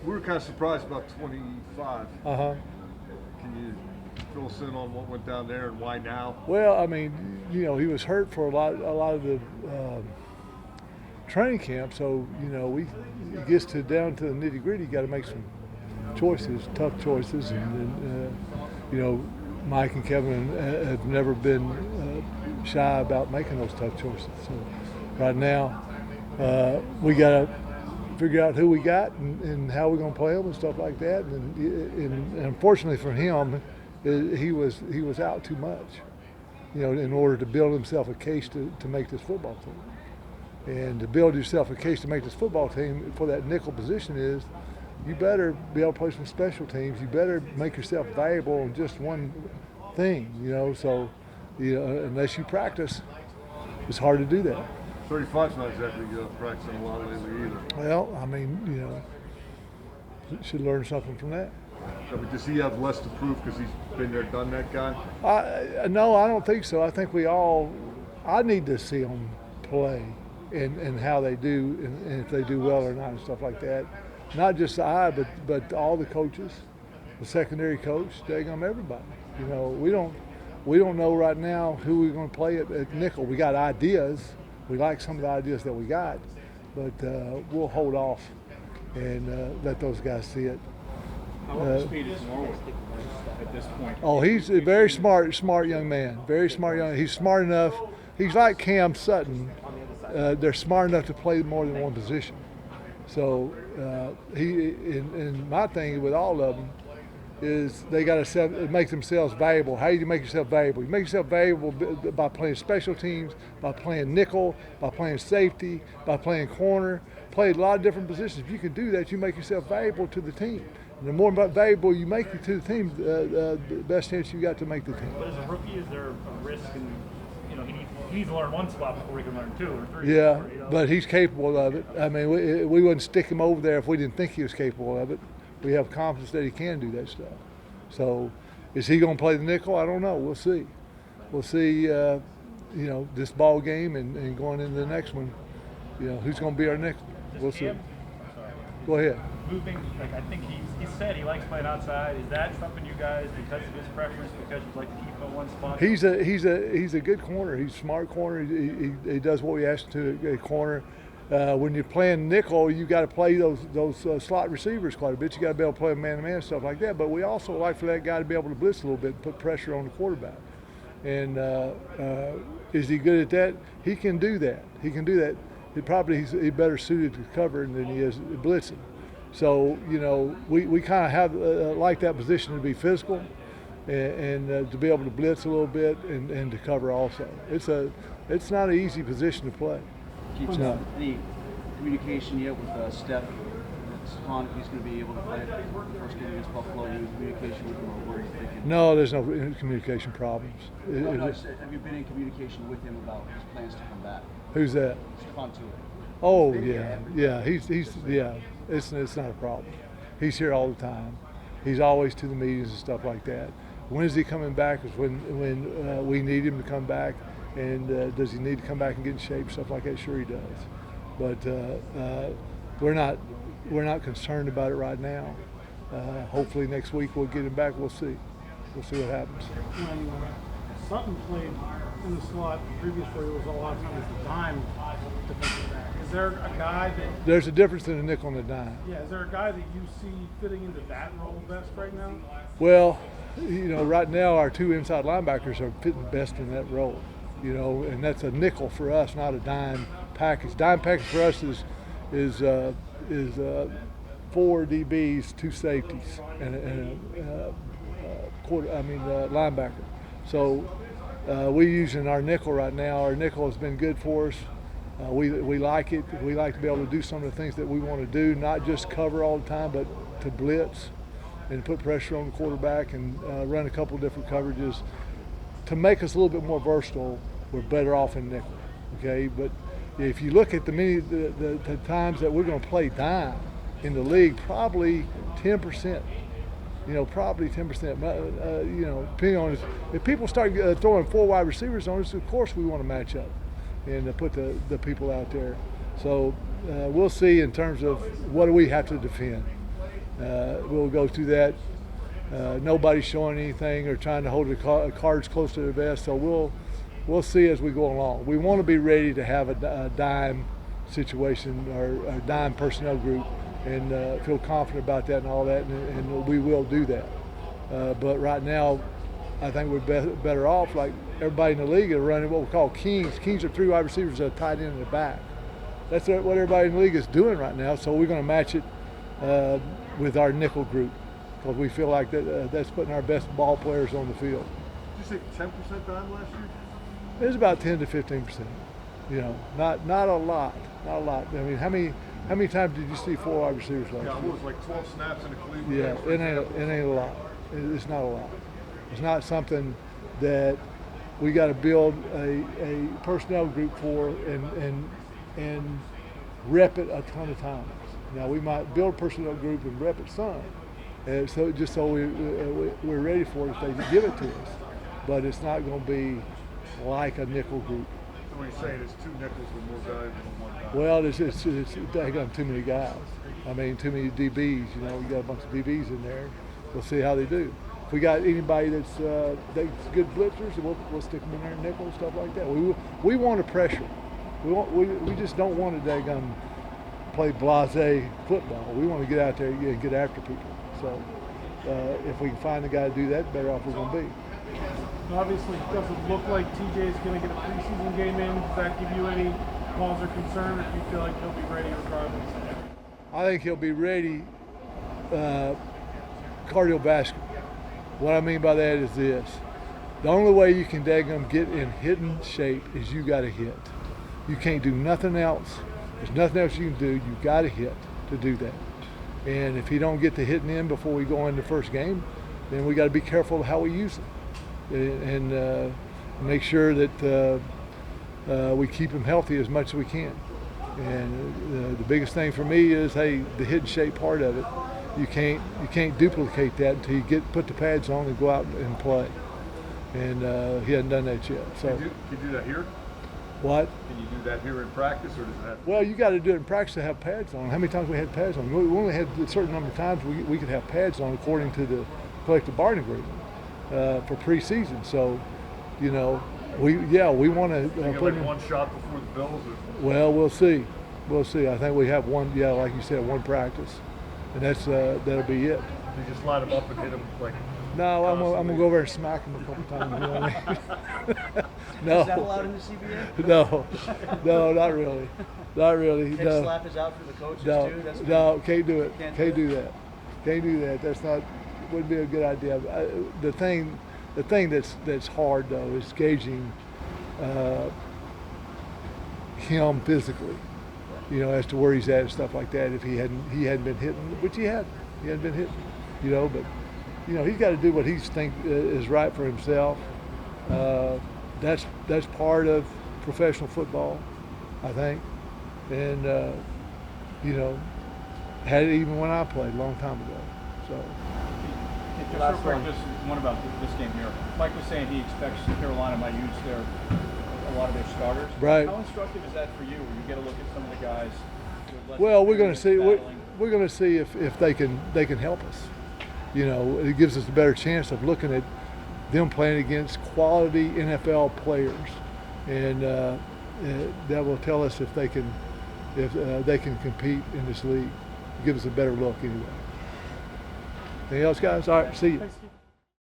We were kind of surprised about 25. Uh-huh. Can you fill us in on what went down there and why now? Well, I mean, he was hurt for a lot of the training camp, so it gets down to the nitty gritty. You got to make some choices, tough choices, and Mike and Kevin have never been shy about making those tough choices. So right now, we got to figure out who we got and how we're going to play them and stuff like that. And unfortunately for him, he was out too much, in order to build himself a case to make this football team. And to build yourself a case to make this football team for that nickel position is, you better be able to play some special teams. You better make yourself valuable on just one thing, So, unless you practice, it's hard to do that. 35's not exactly practicing a lot lately either. Well, I mean, should learn something from that. I mean, does he have less to prove because he's been there, done that guy? No, I don't think so. I think I need to see them play and how they do and if they do well or not and stuff like that. Not just I, but all the coaches, the secondary coach, everybody. We don't know right now who we're going to play at nickel. We got ideas. We like some of the ideas that we got, but we'll hold off and let those guys see it. How up to speed is Norwood at this point? Oh, he's a very smart young man. Very smart young. He's smart enough. He's like Cam Sutton. They're smart enough to play more than one position. So and my thing with all of them is they got to make themselves valuable. How do you make yourself valuable? You make yourself valuable by playing special teams, by playing nickel, by playing safety, by playing corner. Play a lot of different positions. If you can do that, you make yourself valuable to the team. And the more valuable you make it to the team, the best chance you got to make the team. But as a rookie, is there a risk in, he needs to learn one spot before he can learn 2 or 3? Yeah, but he's capable of it. I mean, we wouldn't stick him over there if we didn't think he was capable of it. We have confidence that he can do that stuff. So, is he going to play the nickel? I don't know. We'll see. We'll see. This ball game and going into the next one. Who's going to be our nickel? We'll see. Go ahead. Moving, I think he said he likes playing outside. Is that something you guys, because of his preference, because you'd like to keep him in one spot? He's a good corner. He's a smart corner. He does what we ask him to, a corner. When you're playing nickel, you got to play those slot receivers quite a bit. You got to be able to play man-to-man stuff like that. But we also like for that guy to be able to blitz a little bit and put pressure on the quarterback. And is he good at that? He can do that. He can do that. He's better suited to covering than he is blitzing. So we kind of have like that position to be physical and to be able to blitz a little bit and to cover also. It's not an easy position to play. Keep the communication yet with Steph? If he's going to be able to play the first game against Buffalo, any communication with him, or where he's thinking? No, there's no communication problems. Have you been in communication with him about his plans to come back? Who's that? Stephon Tuitt. Oh yeah. It's not a problem. He's here all the time. He's always to the meetings and stuff like that. When is he coming back? Is when we need him to come back. And does he need to come back and get in shape, stuff like that? Sure he does. But we're not concerned about it right now. Hopefully next week we'll get him back. We'll see. We'll see what happens. Sutton played in the slot previously. It was a lot of times the dime defensive back. Is there a guy that... There's a difference in a nickel and a dime. Yeah, is there a guy that you see fitting into that role best right now? Well, right now our 2 inside linebackers are fitting best in that role. And that's a nickel for us, not a dime package. Dime package for us is 4 DBs, 2 safeties, and a linebacker. So we're using our nickel right now. Our nickel has been good for us. We like it. We like to be able to do some of the things that we want to do, not just cover all the time, but to blitz and put pressure on the quarterback and run a couple of different coverages. To make us a little bit more versatile, we're better off in nickel, okay? But if you look at the times that we're going to play dime in the league, probably 10%. Probably 10%. Depending on if people start throwing 4 wide receivers on us, of course we want to match up and put the people out there. So we'll see in terms of what do we have to defend. We'll go through that. Nobody's showing anything or trying to hold the cards close to their vest, so we'll see as we go along. We want to be ready to have a dime situation or a dime personnel group and feel confident about that and all that, and we will do that. But right now, I think we're better off, like everybody in the league is running what we call kings. Kings are 3 wide receivers that are tight end in the back. That's what everybody in the league is doing right now, so we're going to match it with our nickel group because we feel like that's putting our best ball players on the field. Did you say 10% dime last year? It's about 10 to 15%. You know, not a lot, not a lot. I mean, how many times did you see 4 wide receivers last year? Yeah, it was like 12 snaps in the Cleveland Yeah, game, for example. it ain't a lot. It's not a lot. It's not something that we got to build a personnel group for and rep it a ton of times. Now we might build a personnel group and rep it some, so just so we're ready for it if they give it to us. But it's not going to be like a nickel group. So what you're saying is 2 nickels with more guys than 1 dime. Well, it's they got too many guys. I mean, too many DBs. You know, we got a bunch of DBs in there. We'll see how they do. If we got anybody that's good blitzers, we'll stick them in there, nickel and stuff like that. We want to pressure. We just don't want to daggum play blasé football. We want to get out there and get after people. So if we can find a guy to do that, better off we're going to be. Obviously, it doesn't look like TJ is going to get a preseason game in. Does that give you any pause or concern, or do you feel like he'll be ready regardless? I think he'll be ready cardiovascular. What I mean by that is this. The only way you can daggum get in hitting shape is you got to hit. You can't do nothing else. There's nothing else you can do. You got to hit to do that. And if he don't get the hitting in before we go in the first game, then we got to be careful of how we use him and make sure that we keep him healthy as much as we can. And the biggest thing for me is, hey, the hitting shape part of it. You can't duplicate that until you put the pads on and go out and play. And he hasn't done that yet. So Can you do that here? what? Can you do that here in practice, or does it have to? Well, you got to do it in practice to have pads on. How many times we had pads on? We only had a certain number of times we could have pads on according to the collective bargaining agreement for preseason. So, you know, we want to You get put like in. 1 shot before the Bills? Or? Well, we'll see. We'll see. I think we have one. Yeah, like you said, 1 practice, and that'll be it. You just line them up and hit them like. No, I'm gonna go over and smack him a couple times. You know what I mean? No. Is that allowed in the CBA? No, not really. Not really. Head No. slap is out for the coaches No, too? That's no, can't do it. Can't Can't do do that. Can't do that. That's not. Wouldn't be a good idea. The thing that's hard though is gauging him physically. You know, as to where he's at and stuff like that. If he hadn't been hitting, which he hadn't been hitting. You know, but you know he's got to do what he thinks is right for himself. That's part of professional football, I think, and you know, had it even when I played a long time ago. So. Just real quick, just one about this game here. Mike was saying he expects Carolina might use a lot of their starters. Right. How instructive is that for you, where you get a look at some of the guys? with less Well, we're going to see. experience We're going to see if they can help us. You know, it gives us a better chance of looking at them playing against quality NFL players, and that will tell us if they can compete in this league. Give us a better look anyway. Anything else, guys? All right, see you. Thanks, Keith.